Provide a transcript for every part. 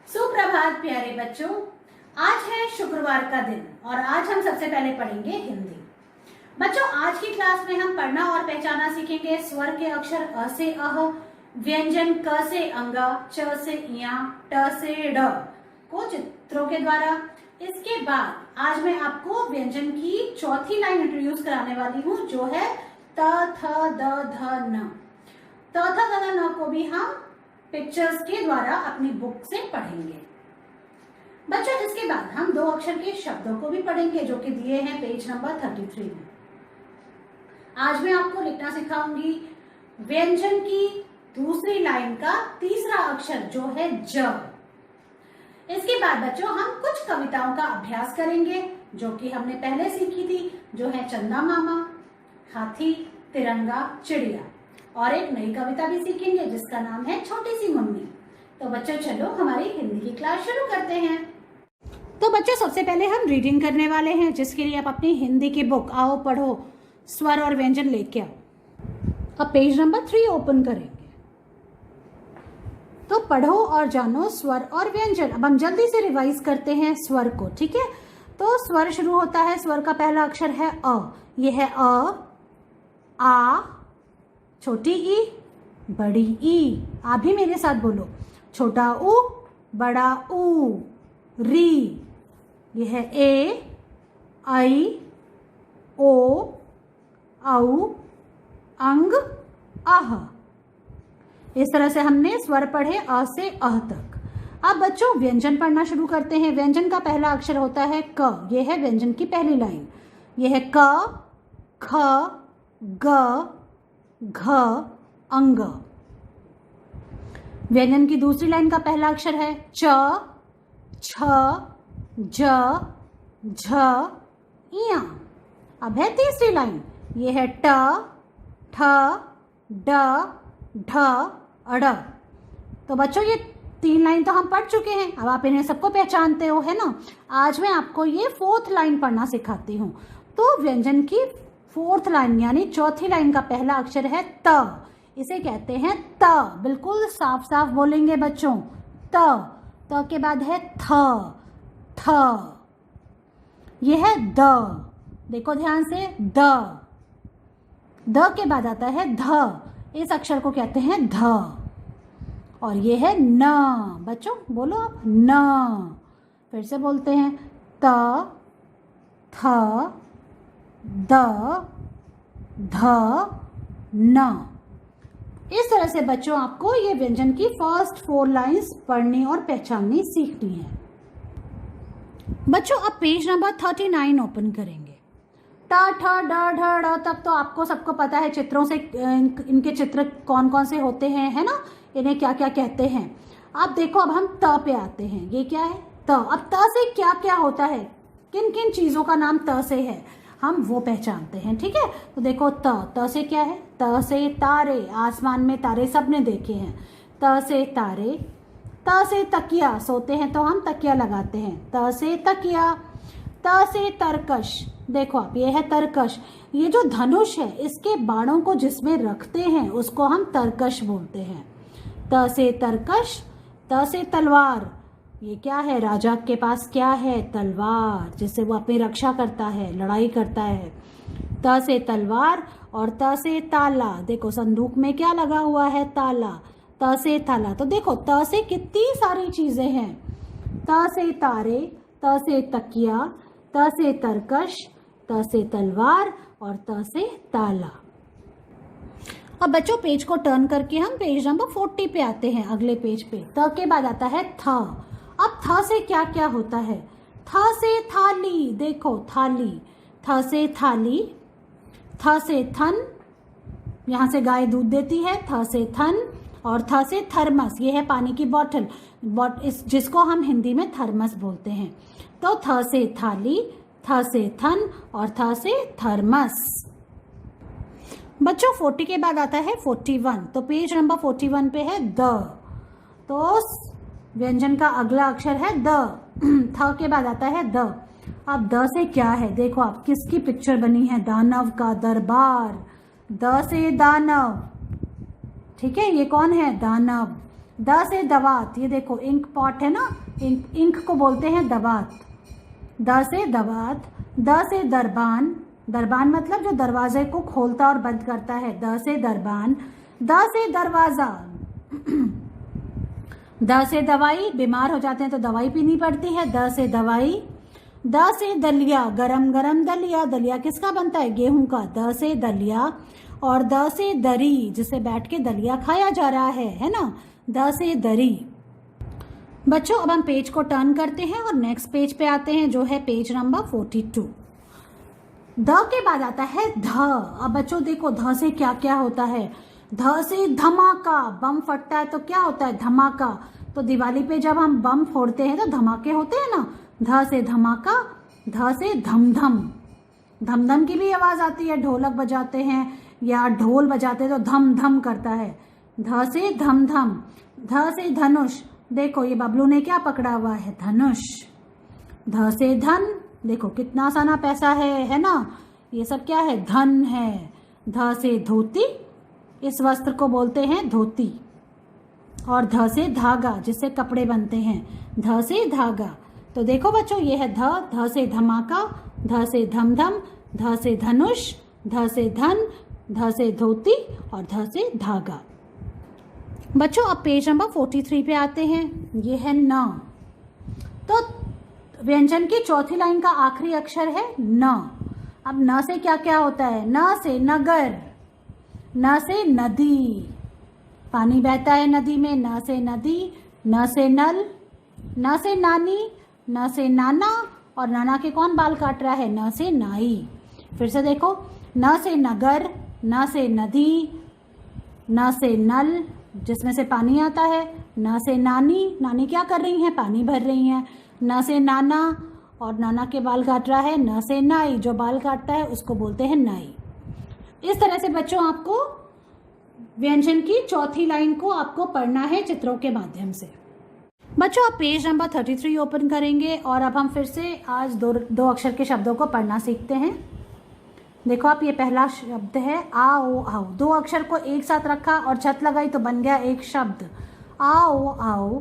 सुप्रभात प्यारे बच्चों। आज है शुक्रवार का दिन और आज हम सबसे पहले पढ़ेंगे हिंदी। बच्चों, आज की क्लास में हम पढ़ना और पहचाना सीखेंगे स्वर के अक्षर अ से अह, व्यंजन क से अंगा, च से इया, ट से ड को चित्रों के द्वारा। इसके बाद आज मैं आपको व्यंजन की चौथी लाइन इंट्रोड्यूस कराने वाली हूँ, जो है त थ द ध न। त थ द ध न को भी हम पिक्चर्स के द्वारा अपनी बुक से पढ़ेंगे। बच्चों, इसके बाद हम दो अक्षर के शब्दों को भी पढ़ेंगे, जो कि दिए हैं पेज नंबर 33 में। आज मैं आपको लिखना सिखाऊंगी व्यंजन की दूसरी लाइन का तीसरा अक्षर, जो है ज। इसके बाद बच्चों हम कुछ कविताओं का अभ्यास करेंगे, जो कि हमने पहले सीखी थी, जो है चंदा मामा, हाथी, तिरंगा, चिड़िया। और एक नई कविता भी सीखेंगे जिसका नाम है छोटी सी मम्मी। तो बच्चों चलो हमारी हिंदी की क्लास शुरू करते हैं। तो बच्चों सबसे पहले हम रीडिंग करने वाले हैं, जिसके लिए आप अपनी हिंदी की बुक आओ पढ़ो स्वर और व्यंजन लेके आओ। अब पेज नंबर 3 ओपन करेंगे। तो पढ़ो और जानो स्वर और व्यंजन। अब हम जल्दी से रिवाइज करते हैं स्वर को, ठीक है। तो स्वर शुरू होता है, स्वर का पहला अक्षर है अ। यह है अ, आ, छोटी ई, बड़ी ई। आप भी मेरे साथ बोलो, छोटा ऊ, बड़ा ऊ, री। यह है ए, आई, ओ, औ, अंग, अह। इस तरह से हमने स्वर पढ़े अ से अह तक। अब बच्चों व्यंजन पढ़ना शुरू करते हैं। व्यंजन का पहला अक्षर होता है क। यह है व्यंजन की पहली लाइन। यह है क, ख, ग, घ, अंग। व्यंजन की दूसरी लाइन का पहला अक्षर है च, छ, ज, झ, इया। अब है तीसरी लाइन। यह है ट, ठ, ड, ढ, अड़। तो बच्चों ये 3 लाइन तो हम पढ़ चुके हैं, अब आप इन्हें सबको पहचानते हो, है ना। आज मैं आपको ये 4th लाइन पढ़ना सिखाती हूँ। तो व्यंजन की 4th लाइन यानी चौथी लाइन का पहला अक्षर है त। इसे कहते हैं त। बिल्कुल साफ साफ बोलेंगे बच्चों, त। त के बाद है थ, थ। यह है द। देखो ध्यान से, द। द के बाद आता है ध। इस अक्षर को कहते हैं ध। और ये है न। बच्चों बोलो आप, न। फिर से बोलते हैं त, थ, द, ध, न। इस तरह से बच्चों आपको ये व्यंजन की फर्स्ट 4 लाइंस पढ़नी और पहचाननी सीखनी है। बच्चों अब पेज नंबर 39 ओपन करेंगे। ट, ठ, ड, ढ, ड़ तक तो आपको सबको पता है, चित्रों से इनके चित्र कौन कौन से होते हैं, है ना, इन्हें क्या क्या कहते हैं। अब देखो, अब हम त पे आते हैं। ये क्या है? त। अब त से क्या क्या होता है, किन किन चीजों का नाम त से है, हम वो पहचानते हैं, ठीक है। तो देखो त से क्या है? त से तारे, आसमान में तारे सबने देखे हैं। त से तारे। त से तकिया, सोते हैं तो हम तकिया लगाते हैं, त से तकिया। त से तरकश, देखो आप, ये है तरकश। ये जो धनुष है, इसके बाणों को जिसमें रखते हैं उसको हम तरकश बोलते हैं। त से तरकश। त से तलवार, ये क्या है? राजा के पास क्या है? तलवार, जिससे वो अपनी रक्षा करता है, लड़ाई करता है। त से तलवार। और त से ताला, देखो संदूक में क्या लगा हुआ है? ताला। त से ताला। तो देखो त से कितनी सारी चीजें हैं। त से तारे, त से तकिया, त से तरकश, त से तलवार और त से ताला। अब बच्चों पेज को टर्न करके हम पेज नंबर 40 पे आते हैं, अगले पेज पे। त के बाद आता है थ। अब थ से क्या क्या होता है? थ से थाली, देखो थाली। थ से थाली। थ से थन, यहाँ से गाय दूध देती है, थ से थन। और थ से थर्मस, ये है पानी की बॉटल, जिसको हम हिंदी में थर्मस बोलते हैं। तो थ से थाली, थ से थन और थ से थर्मस। बच्चों 40 के बाद आता है 41। तो पेज नंबर 41 पे है द। तो व्यंजन का अगला अक्षर है द। थ के बाद आता है द। अब द से क्या है? देखो आप, किसकी पिक्चर बनी है? दानव का दरबार। द से दानव, ठीक है, ये कौन है? दानव। द से दवात, ये देखो इंक पॉट है ना, इंक को बोलते हैं दवात। द से दवात। द से दरबान, दरबान मतलब जो दरवाजे को खोलता और बंद करता है, द से दरबान। द से दरवाजा। द से दवाई, बीमार हो जाते हैं तो दवाई पीनी पड़ती है, द से दवाई। द से दलिया, गरम गरम दलिया, दलिया किसका बनता है, गेहूं का, द से दलिया। और द से दरी, जिसे बैठ के दलिया खाया जा रहा है ना, द से दरी। बच्चों अब हम पेज को टर्न करते हैं और नेक्स्ट पेज पे आते हैं, जो है पेज नंबर 42। ध के बाद आता है ध। अब बच्चों देखो ध से क्या क्या होता है। ध से धमाका, बम फटता है तो क्या होता है, धमाका। तो दिवाली पे जब हम बम फोड़ते हैं तो धमाके होते हैं ना, ध से धमाका। ध से धमधम, धमधम की भी आवाज आती है, ढोलक बजाते हैं या ढोल बजाते हैं तो धम धम करता है। ध से धमधम। ध से धनुष, देखो ये बबलू ने क्या पकड़ा हुआ है, धनुष। ध से धन, देखो कितना आसाना पैसा है ना, ये सब क्या है, धन है। ध से धोती, इस वस्त्र को बोलते हैं धोती। और ध से धागा, जिससे कपड़े बनते हैं, ध से धागा। तो देखो बच्चों ये है ध से धमाका, ध से धमधम, ध से धनुष, ध से धन, ध से धोती और ध से धागा। बच्चों अब पेज नंबर 43 पे आते हैं, ये है न। तो व्यंजन की चौथी लाइन का आखिरी अक्षर है न। अब न से क्या क्या होता है, न से नगर, न से नदी, पानी बहता है नदी में, न से नदी। न से नल, न से नानी, न से नाना, और नाना के कौन बाल काट रहा है, न से नाई। फिर से देखो, न से नगर, न से नदी, न से नल जिसमें से पानी आता है, न से नानी, नानी क्या कर रही हैं, पानी भर रही हैं। न से नाना, और नाना के बाल काट रहा है। न से नाई, जो बाल काटता है उसको बोलते हैं नाई। इस तरह से बच्चों आपको व्यंजन की चौथी लाइन को आपको पढ़ना है चित्रों के माध्यम से। बच्चों आप पेज नंबर 33 ओपन करेंगे और अब हम फिर से आज दो अक्षर के शब्दों को पढ़ना सीखते हैं। देखो आप, ये पहला शब्द है आओ आओ, दो अक्षर को एक साथ रखा और छत लगाई तो बन गया एक शब्द आओ आओ।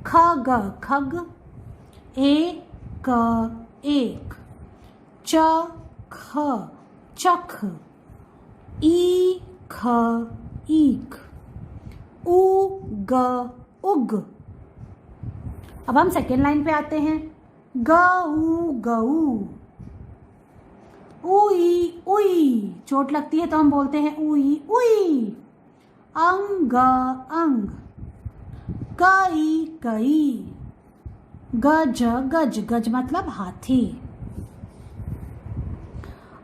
खग खग, एक एक, च ख चख, ई ख ईख, उ ग उग। अब हम सेकेंड लाइन पे आते हैं, गऊ गऊ, उई उई, चोट लगती है तो हम बोलते हैं उई उई। अंग अंग, कई कई, गज गज, गज मतलब हाथी।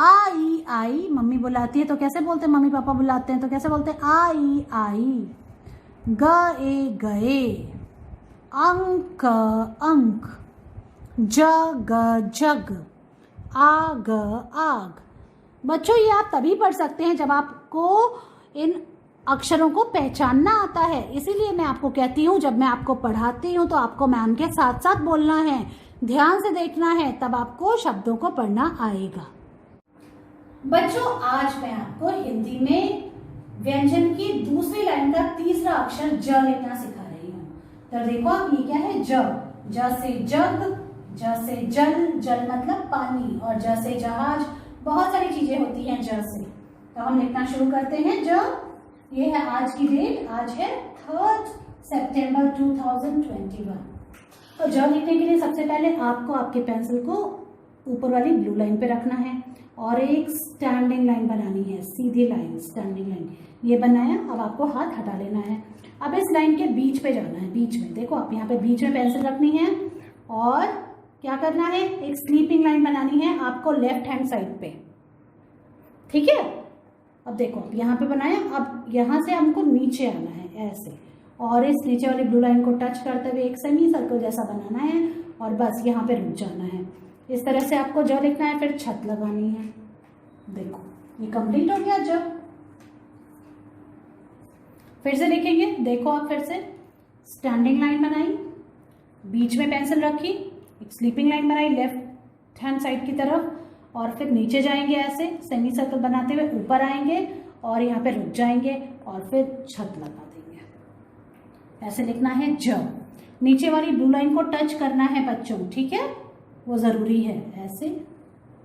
आई आई, मम्मी बुलाती है तो कैसे बोलते हैं, मम्मी पापा बुलाते हैं तो कैसे बोलते हैं, आई आई। गए गए, अंक अंक, जग जग, आग आग। बच्चों ये आप तभी पढ़ सकते हैं जब आपको इन अक्षरों को पहचानना आता है। इसीलिए मैं आपको कहती हूँ जब मैं आपको पढ़ाती हूँ तो आपको मैम के साथ साथ बोलना है, ध्यान से देखना है, तब आपको शब्दों को पढ़ना आएगा। बच्चों आज मैं आपको हिंदी में व्यंजन की दूसरी लाइन का तीसरा अक्षर ज लिखना सिखा रही हूँ। तो देखो आप, ये क्या है, ज से जग, ज से जल, जल मतलब पानी, और ज से जहाज। बहुत सारी चीजें होती हैं ज से। तो हम लिखना शुरू करते हैं ज। ये है आज की डेट, आज है 3 सितंबर 2021। तो ज लिखने के लिए सबसे पहले आपको आपके पेंसिल को ऊपर वाली ब्लू लाइन पे रखना है और एक स्टैंडिंग लाइन बनानी है, सीधी लाइन, स्टैंडिंग लाइन। ये बनाया, अब आपको हाथ हटा लेना है। अब इस लाइन के बीच पे जाना है, बीच में। देखो आप, यहाँ पे बीच में पेंसिल रखनी है और क्या करना है, एक स्लीपिंग लाइन बनानी है आपको लेफ्ट हैंड साइड पे, ठीक है। अब देखो आप यहाँ पे बनाया, अब यहाँ से हमको नीचे आना है ऐसे, और इस नीचे वाली ब्लू लाइन को टच करते हुए एक सेमी सर्कल जैसा बनाना है और बस यहाँ पे रुक जाना है। इस तरह से आपको ज लिखना है, फिर छत लगानी है। देखो ये कंप्लीट हो गया ज। फिर से लिखेंगे, देखो आप, फिर से स्टैंडिंग लाइन बनाई, बीच में पेंसिल रखी, एक स्लीपिंग लाइन बनाई लेफ्ट हैंड साइड की तरफ, और फिर नीचे जाएंगे ऐसे सेमी सर्कल बनाते हुए, ऊपर आएंगे और यहाँ पे रुक जाएंगे और फिर छत लगा देंगे। ऐसे लिखना है ज। नीचे वाली ब्लू लाइन को टच करना है बच्चों, ठीक है, वो जरूरी है। ऐसे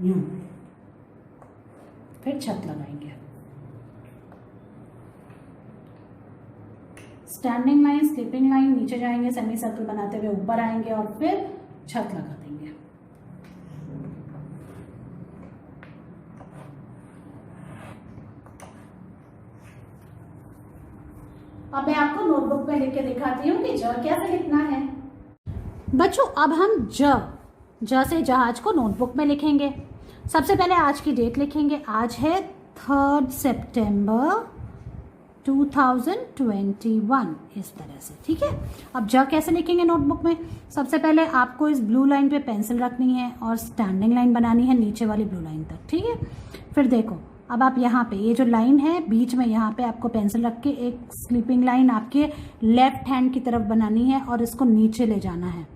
यूं, फिर छत लगाएंगे। स्टैंडिंग लाइन, स्लीपिंग लाइन, नीचे जाएंगे, सेमी सर्कल बनाते हुए ऊपर आएंगे और फिर छत लगा देंगे। अब मैं आपको नोटबुक में लिख के दिखाती हूँ कि ज कैसे लिखना है। बच्चों अब हम ज से जहाज को नोटबुक में लिखेंगे। सबसे पहले आज की डेट लिखेंगे। आज है 3 सितंबर 2021, इस तरह से, ठीक है। अब ज कैसे लिखेंगे नोटबुक में? सबसे पहले आपको इस ब्लू लाइन पे पेंसिल रखनी है और स्टैंडिंग लाइन बनानी है नीचे वाली ब्लू लाइन तक, ठीक है। फिर देखो, अब आप यहाँ पे ये जो लाइन है बीच में, यहाँ पे आपको पेंसिल रख के एक स्लीपिंग लाइन आपके लेफ्ट हैंड की तरफ बनानी है और इसको नीचे ले जाना है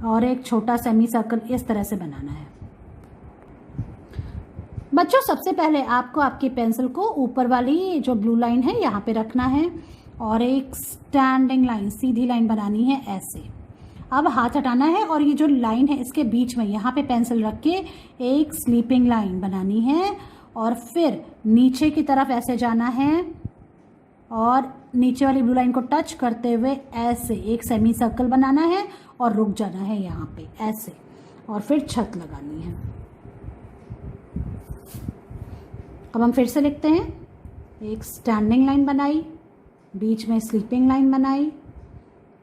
और एक छोटा सेमी सर्कल इस तरह से बनाना है। बच्चों सबसे पहले आपको आपकी पेंसिल को ऊपर वाली जो ब्लू लाइन है यहाँ पे रखना है और एक स्टैंडिंग लाइन, सीधी लाइन बनानी है ऐसे। अब हाथ हटाना है और ये जो लाइन है इसके बीच में यहाँ पे पेंसिल रख के एक स्लीपिंग लाइन बनानी है और फिर नीचे की तरफ ऐसे जाना है और नीचे वाली ब्लू लाइन को टच करते हुए ऐसे एक सेमी सर्कल बनाना है और रुक जाना है यहाँ पे ऐसे, और फिर छत लगानी है। अब हम फिर से लिखते हैं। एक स्टैंडिंग लाइन बनाई, बीच में स्लीपिंग लाइन बनाई,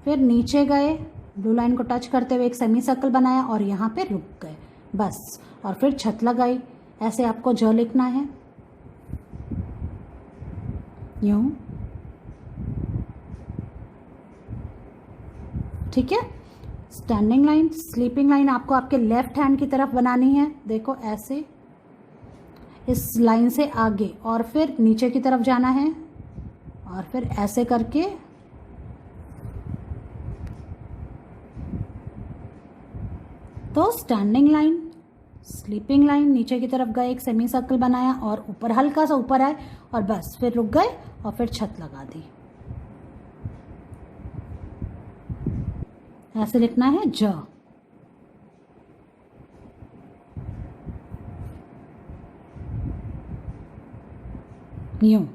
फिर नीचे गए, ब्लू लाइन को टच करते हुए एक सेमी सर्कल बनाया और यहाँ पे रुक गए बस, और फिर छत लगाई। ऐसे आपको ज लिखना है, यूं, ठीक है। स्टैंडिंग लाइन, स्लीपिंग लाइन आपको आपके लेफ्ट हैंड की तरफ बनानी है, देखो ऐसे, इस लाइन से आगे, और फिर नीचे की तरफ जाना है और फिर ऐसे करके तो स्टैंडिंग लाइन, स्लीपिंग लाइन, नीचे की तरफ गए, एक सेमी सर्कल बनाया और ऊपर हल्का सा ऊपर आए और बस, फिर रुक गए और फिर छत लगा दी। ऐसे लिखना है ज। यूं,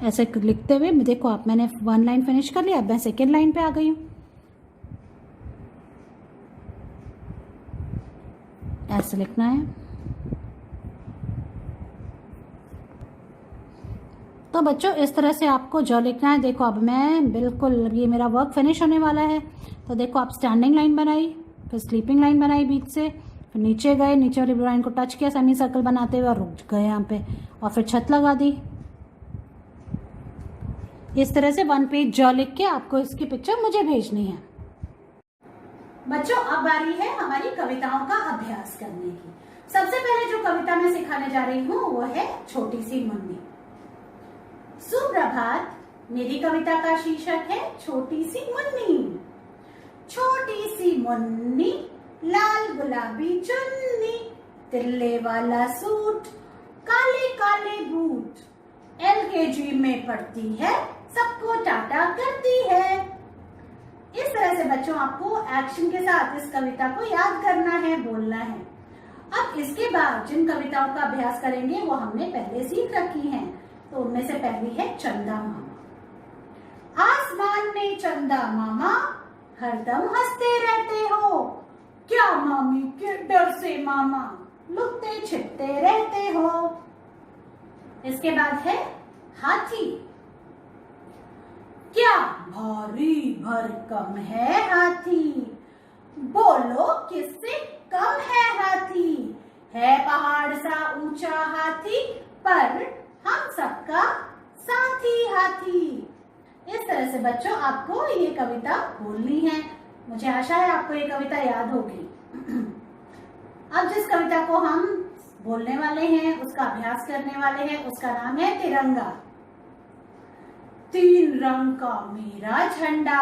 ऐसे लिखते हुए देखो आप, मैंने 1 लाइन फिनिश कर लिया। अब मैं सेकेंड लाइन पे आ गई हूँ। ऐसे लिखना है। तो बच्चों इस तरह से आपको जो लिखना है। देखो अब मैं बिल्कुल, ये मेरा वर्क फिनिश होने वाला है। तो देखो आप स्टैंडिंग लाइन बनाई, फिर स्लीपिंग लाइन बनाई बीच से, फिर नीचे गए, नीचे वाली लाइन को टच किया सेमी सर्कल बनाते हुए और रुक गए यहाँ पे, और फिर छत लगा दी। इस तरह से 1 पेज ज लिख के आपको इसकी पिक्चर मुझे भेजनी है। बच्चों अब बारी है हमारी कविताओं का अभ्यास करने की। सबसे पहले जो कविता मैं सिखाने जा रही हूँ वो है छोटी सी मुन्नी। सुप्रभात, मेरी कविता का शीर्षक है छोटी सी मुन्नी। छोटी सी मुन्नी, लाल गुलाबी चुन्नी, तिल्ले वाला सूट, काले काले बूट, LKG में पढ़ती है, सबको टाटा करती है। इस तरह से बच्चों आपको एक्शन के साथ इस कविता को याद करना है, बोलना है। अब इसके बाद जिन कविताओं का अभ्यास करेंगे वो हमने पहले सीख रखी हैं। तो उनमें से पहली है चंदा मामा। आसमान में चंदा मामा, हरदम हंसते रहते हो, क्या मामी के डर से मामा, लुकते छिपते रहते हो। इसके बाद है हाथी। क्या भारी भरकम है हाथी, बोलो किससे कम है हाथी, है पहाड़ सा ऊंचा हाथी, पर हम सबका साथी हाथी। इस तरह से बच्चों आपको ये कविता बोलनी है। मुझे आशा है आपको ये कविता याद होगी। अब जिस कविता को हम बोलने वाले हैं, उसका अभ्यास करने वाले हैं, उसका नाम है तिरंगा। 3 रंग का मेरा झंडा,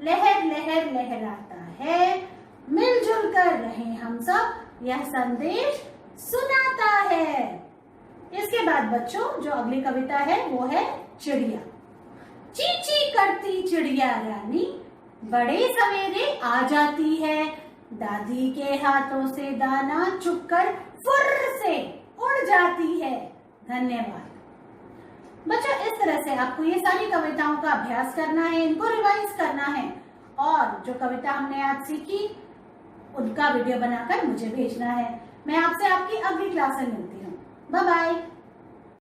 लहर लहर लहराता है, मिलजुल कर रहे हम सब, यह संदेश सुनाता है। इसके बाद बच्चों जो अगली कविता है वो है चिड़िया। ची ची करती चिड़िया रानी बड़े सवेरे आ जाती है, दादी के हाथों से दाना चुगकर फुर्र से उड़ जाती है। धन्यवाद बच्चों। इस तरह से आपको ये सारी कविताओं का अभ्यास करना है, इनको रिवाइज करना है और जो कविता हमने आज सीखी उनका वीडियो बनाकर मुझे भेजना है। मैं आपसे आपकी अगली क्लास में मिलती हूँ। Bye bye.